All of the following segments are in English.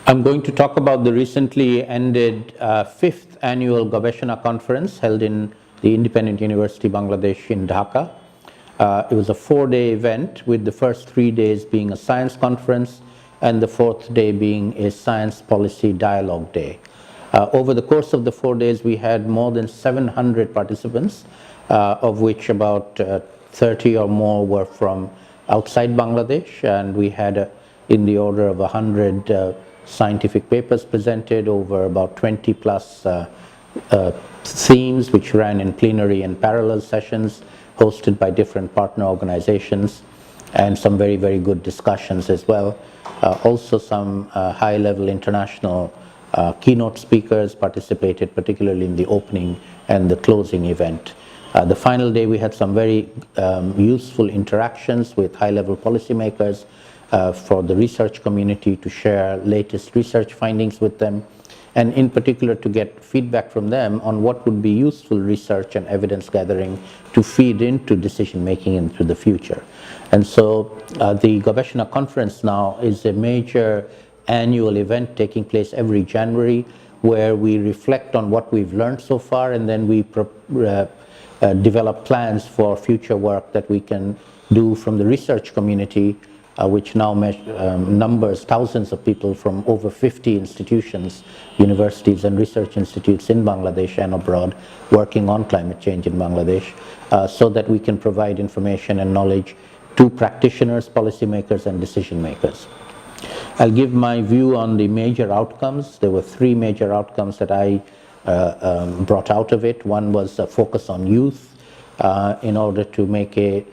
I'm going to talk about the recently ended fifth annual Gobeshona Conference held in the Independent University Bangladesh in Dhaka. It was a 4-day event, with the first 3 days being a science conference and the fourth day being a science policy dialogue day. Over the course of the 4 days, we had more than 700 participants, of which about 30 or more were from outside Bangladesh, and we had in the order of 100 scientific papers presented over about 20 plus themes, which ran in plenary and parallel sessions hosted by different partner organizations, and some very, very good discussions as well. Also some high-level international keynote speakers participated, particularly in the opening and the closing event. The final day, we had some very useful interactions with high-level policymakers for the research community to share latest research findings with them, and in particular to get feedback from them on what would be useful research and evidence gathering to feed into decision making into the future. And so the Gobeshona Conference now is a major annual event taking place every January, where we reflect on what we've learned so far, and then we develop plans for future work that we can do from the research community, which now numbers thousands of people from over 50 institutions, universities and research institutes in Bangladesh and abroad, working on climate change in Bangladesh, so that we can provide information and knowledge to practitioners, policymakers and decision makers. I'll give my view on the major outcomes. There were 3 major outcomes that I brought out of it. One was a focus on youth in order to make a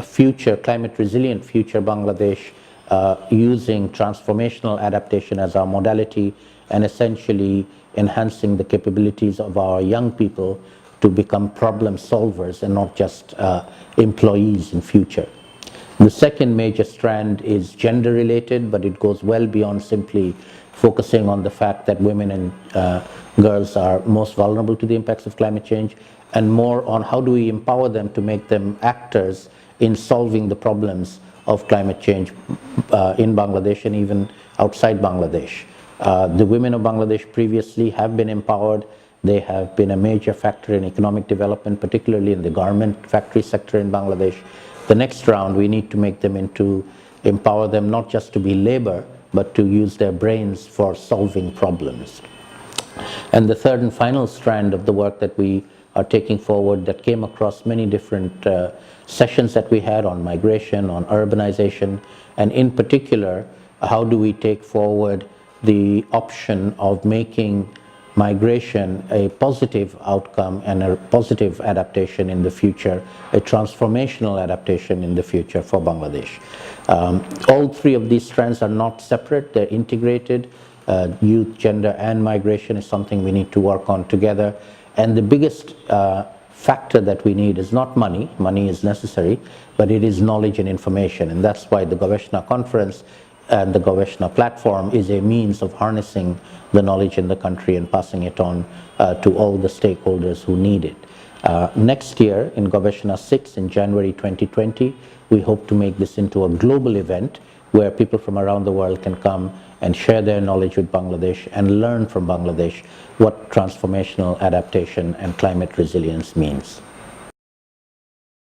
future, climate resilient future Bangladesh, using transformational adaptation as our modality, and essentially enhancing the capabilities of our young people to become problem solvers and not just employees in future. The second major strand is gender related, but it goes well beyond simply focusing on the fact that women and girls are most vulnerable to the impacts of climate change, and more on how do we empower them to make them actors in solving the problems of climate change in Bangladesh and even outside Bangladesh. The women of Bangladesh previously have been empowered. They have been a major factor in economic development, particularly in the garment factory sector in Bangladesh. The next round, we need to empower them not just to be labor, but to use their brains for solving problems. And the third and final strand of the work that we are taking forward, that came across many different sessions that we had on migration, on urbanization, and in particular, how do we take forward the option of making migration a positive outcome and a positive adaptation in the future, a transformational adaptation in the future for Bangladesh. All 3 of these strands are not separate, they're integrated. Youth, gender and migration is something we need to work on together. And the biggest factor that we need is not money. Money is necessary, but it is knowledge and information. And that's why the Gobeshona Conference and the Gobeshona platform is a means of harnessing the knowledge in the country and passing it on to all the stakeholders who need it. Next year, in Gobeshona 6 in January 2020, we hope to make this into a global event where people from around the world can come and share their knowledge with Bangladesh and learn from Bangladesh what transformational adaptation and climate resilience means.